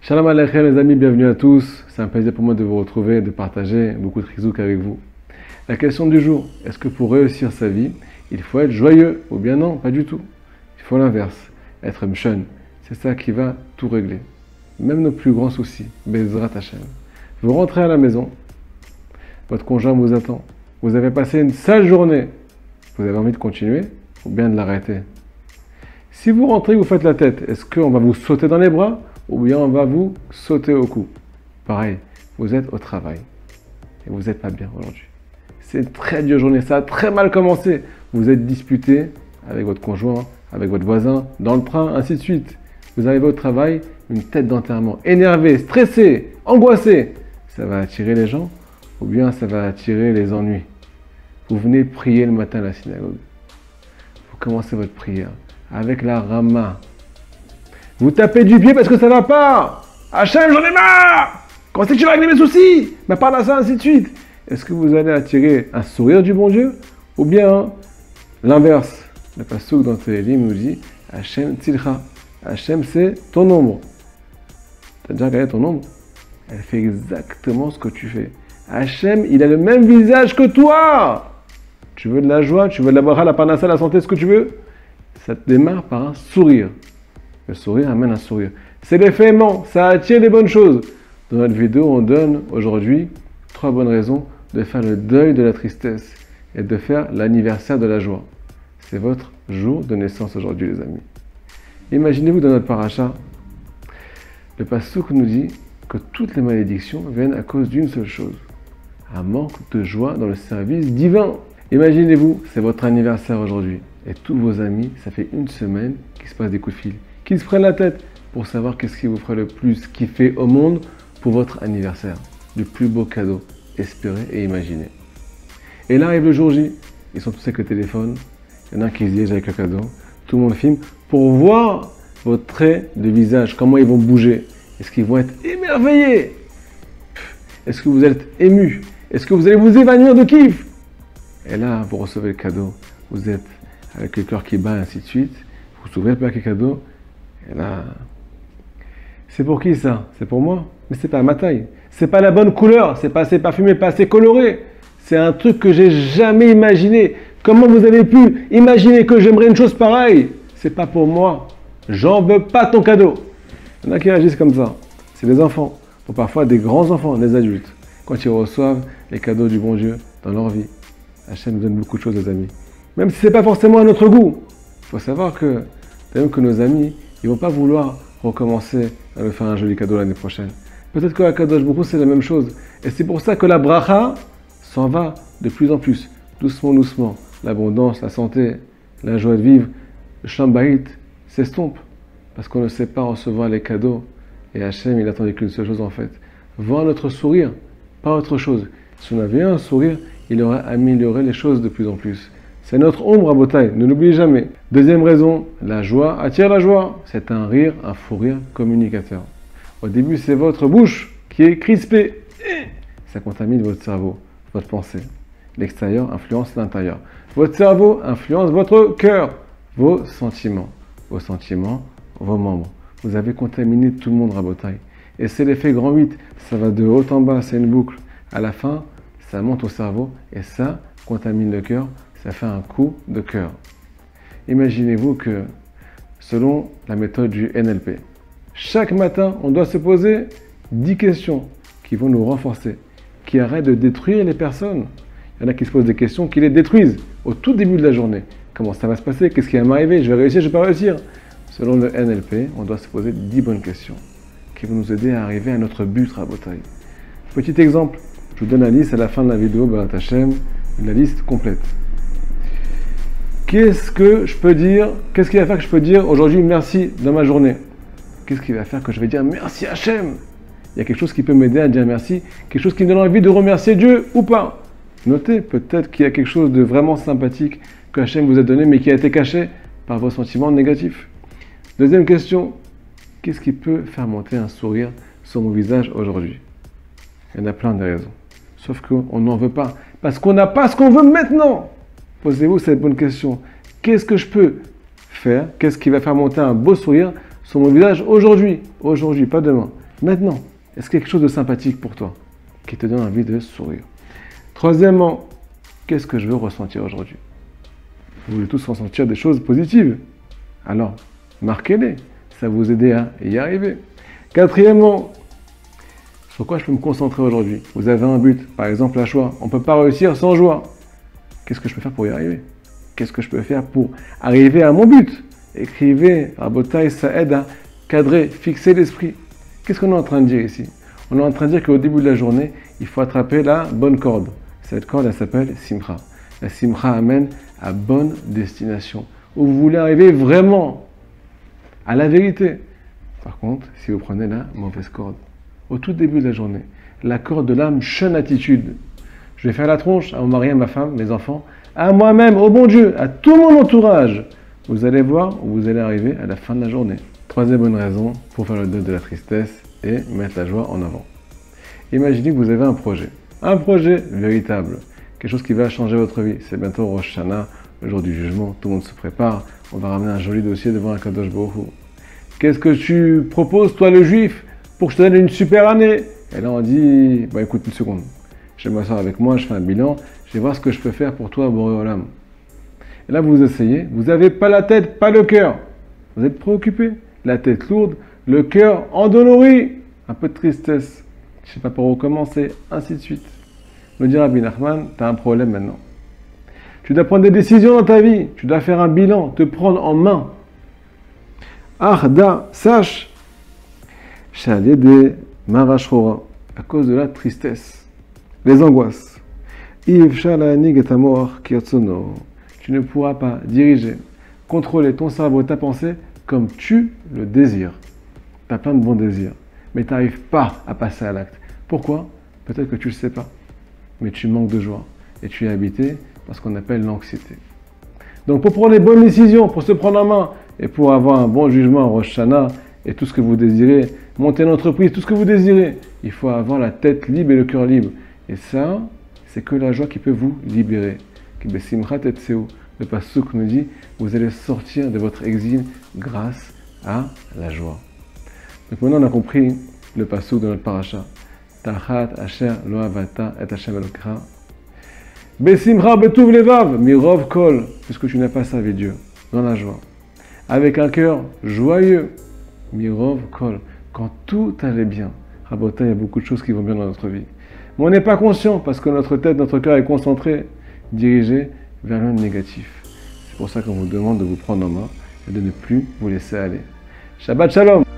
Shalom Aleichem les amis, bienvenue à tous. C'est un plaisir pour moi de vous retrouver et de partager beaucoup de rizouk avec vous. La question du jour, est-ce que pour réussir sa vie, il faut être joyeux? Ou bien non, pas du tout. Il faut l'inverse, être mshon. C'est ça qui va tout régler. Même nos plus grands soucis, Bezrat Hashem. Vous rentrez à la maison, votre conjoint vous attend. Vous avez passé une sale journée. Vous avez envie de continuer ou bien de l'arrêter? Si vous rentrez, vous faites la tête, est-ce qu'on va vous sauter dans les bras ou bien on va vous sauter au cou? Pareil, vous êtes au travail et vous n'êtes pas bien aujourd'hui. C'est une très dure journée, ça a très mal commencé. Vous êtes disputé avec votre conjoint, avec votre voisin, dans le train, ainsi de suite. Vous arrivez au travail, une tête d'enterrement, énervé, stressé, angoissé. Ça va attirer les gens ou bien ça va attirer les ennuis. Vous venez prier le matin à la synagogue. Vous commencez votre prière avec la rama. Vous tapez du pied parce que ça ne va pas. Hachem, j'en ai marre. Quand c'est que tu vas régler mes soucis? Mais par là, ça, ainsi de suite. Est-ce que vous allez attirer un sourire du bon Dieu? Ou bien l'inverse? Le passouk dans Télim nous dit Hachem tzilcha. Hachem, c'est ton ombre. Tu as déjà regardé ton ombre? Elle fait exactement ce que tu fais. Hachem, il a le même visage que toi. Tu veux de la joie, tu veux de la bracha, la parnassa, la santé, ce que tu veux? Ça démarre par un sourire. Le sourire amène un sourire. C'est l'effet aimant, ça attire les bonnes choses. Dans notre vidéo, on donne aujourd'hui 3 bonnes raisons de faire le deuil de la tristesse et de faire l'anniversaire de la joie. C'est votre jour de naissance aujourd'hui, les amis. Imaginez-vous dans notre paracha, le passouk nous dit que toutes les malédictions viennent à cause d'une seule chose, un manque de joie dans le service divin. Imaginez-vous, c'est votre anniversaire aujourd'hui et tous vos amis, ça fait une semaine qu'ils se passent des coups de fil, qu'ils se prennent la tête pour savoir qu'est-ce qui vous ferait le plus kiffer au monde pour votre anniversaire. Le plus beau cadeau, espérez et imaginez. Et là arrive le jour J, ils sont tous avec le téléphone, il y en a un qui se dirige avec le cadeau, tout le monde filme pour voir vos traits de visage, comment ils vont bouger. Est-ce qu'ils vont être émerveillés? Est-ce que vous êtes ému? Est-ce que vous allez vous évanouir de kiff? Et là, vous recevez le cadeau, vous êtes avec le cœur qui bat, ainsi de suite. Vous ouvrez le paquet cadeau, et là, c'est pour qui ça? C'est pour moi? Mais c'est pas à ma taille. C'est pas la bonne couleur, c'est pas assez parfumé, pas assez coloré. C'est un truc que j'ai jamais imaginé. Comment vous avez pu imaginer que j'aimerais une chose pareille? C'est pas pour moi. J'en veux pas ton cadeau. Il y en a qui réagissent comme ça. C'est des enfants, ou parfois des grands enfants, des adultes, quand ils reçoivent les cadeaux du bon Dieu dans leur vie. Hachem nous donne beaucoup de choses, les amis. Même si ce n'est pas forcément à notre goût. Il faut savoir que, même que nos amis, ils ne vont pas vouloir recommencer à nous faire un joli cadeau l'année prochaine. Peut-être que la Kadosh Baruch Hu, c'est la même chose. Et c'est pour ça que la bracha s'en va de plus en plus, doucement, doucement. L'abondance, la santé, la joie de vivre, le shambahit s'estompe. Parce qu'on ne sait pas recevoir les cadeaux. Et Hachem, il attendait qu'une seule chose en fait. Voir notre sourire, pas autre chose. Si on avait un sourire, il aurait amélioré les choses de plus en plus. C'est notre ombre à Botaï, ne l'oubliez jamais. Deuxième raison, la joie attire la joie. C'est un rire, un fou rire communicateur. Au début, c'est votre bouche qui est crispée. Ça contamine votre cerveau, votre pensée. L'extérieur influence l'intérieur. Votre cerveau influence votre cœur, vos sentiments. Vos sentiments, vos membres. Vous avez contaminé tout le monde à Botaï. Et c'est l'effet grand 8. Ça va de haut en bas, c'est une boucle. À la fin, ça monte au cerveau et ça contamine le cœur. Ça fait un coup de cœur. Imaginez-vous que, selon la méthode du NLP, chaque matin, on doit se poser 10 questions qui vont nous renforcer, qui arrêtent de détruire les personnes. Il y en a qui se posent des questions qui les détruisent au tout début de la journée. Comment ça va se passer? Qu'est-ce qui va m'arriver? Je vais réussir, je ne vais pas réussir. Selon le NLP, on doit se poser 10 bonnes questions qui vont nous aider à arriver à notre but à Botaï. Petit exemple, je vous donne la liste à la fin de la vidéo, Bezrat Hashem, la liste complète. Qu'est-ce que je peux dire? Qu'est-ce qui va faire que je peux dire aujourd'hui merci dans ma journée? Qu'est-ce qui va faire que je vais dire merci Hachem? Il y a quelque chose qui peut m'aider à dire merci, quelque chose qui me donne envie de remercier Dieu ou pas? Notez peut-être qu'il y a quelque chose de vraiment sympathique que Hachem vous a donné mais qui a été caché par vos sentiments négatifs. Deuxième question, qu'est-ce qui peut faire monter un sourire sur mon visage aujourd'hui? Il y en a plein de raisons. Sauf qu'on n'en veut pas. Parce qu'on n'a pas ce qu'on veut maintenant. Posez-vous cette bonne question. Qu'est-ce que je peux faire? Qu'est-ce qui va faire monter un beau sourire sur mon visage aujourd'hui? Aujourd'hui, pas demain. Maintenant, est-ce qu'il y a quelque chose de sympathique pour toi qui te donne envie de sourire? Troisièmement, qu'est-ce que je veux ressentir aujourd'hui? Vous voulez tous ressentir des choses positives. Alors, marquez-les. Ça va vous aider à y arriver. Quatrièmement, sur quoi je peux me concentrer aujourd'hui? Vous avez un but, par exemple la joie. On ne peut pas réussir sans joie. Qu'est-ce que je peux faire pour y arriver? Qu'est-ce que je peux faire pour arriver à mon but? Écrivez, Rabotai, ça aide à cadrer, fixer l'esprit. Qu'est-ce qu'on est en train de dire ici? On est en train de dire qu'au début de la journée, il faut attraper la bonne corde. Cette corde, elle s'appelle Simcha. La Simcha amène à bonne destination, où vous voulez arriver vraiment à la vérité. Par contre, si vous prenez la mauvaise corde, au tout début de la journée, la corde de l'âme, jeune attitude. Je vais faire la tronche à mon mari, à ma femme, mes enfants, à moi-même, au bon Dieu, à tout mon entourage. Vous allez voir où vous allez arriver à la fin de la journée. Troisième bonne raison pour faire le deuil de la tristesse et mettre la joie en avant. Imaginez que vous avez un projet véritable, quelque chose qui va changer votre vie. C'est bientôt Rosh Hashanah, le jour du jugement, tout le monde se prépare, on va ramener un joli dossier devant un Kadosh Baruch Hu. Qu'est-ce que tu proposes, toi le juif, pour que je te donne une super année? Et là on dit, bah écoute une seconde, je vais m'asseoir avec moi, je fais un bilan, je vais voir ce que je peux faire pour toi, Boré Olam. Et là vous essayez, vous n'avez pas la tête, pas le cœur. Vous êtes préoccupé, la tête lourde, le cœur endolori, un peu de tristesse. Je ne sais pas par où commencer, ainsi de suite. Me dit Rabbi Nachman, tu as un problème maintenant. Tu dois prendre des décisions dans ta vie, tu dois faire un bilan, te prendre en main. Arda, sache, Shalede Marashora, à cause de la tristesse, les angoisses. Tu ne pourras pas diriger, contrôler ton cerveau, ta pensée comme tu le désires. Tu as plein de bons désirs, mais tu n'arrives pas à passer à l'acte. Pourquoi? Peut-être que tu ne le sais pas, mais tu manques de joie et tu es habité par ce qu'on appelle l'anxiété. Donc pour prendre les bonnes décisions, pour se prendre en main et pour avoir un bon jugement en Rosh Hashanah et tout ce que vous désirez, monter l'entreprise, tout ce que vous désirez, il faut avoir la tête libre et le cœur libre. Et ça, c'est que la joie qui peut vous libérer. Le pasuk nous dit, vous allez sortir de votre exil grâce à la joie. Donc maintenant on a compris le pasuk de notre paracha. Tachat asher lo avata et Hashem elokcha. Besimcha betuv levav mirov kol, puisque tu n'as pas servi Dieu dans la joie. Avec un cœur joyeux, mirov kol, quand tout allait bien. Rabotai, il y a beaucoup de choses qui vont bien dans notre vie. Mais on n'est pas conscient parce que notre tête, notre cœur est concentré, dirigé vers le négatif. C'est pour ça qu'on vous demande de vous prendre en main et de ne plus vous laisser aller. Shabbat Shalom!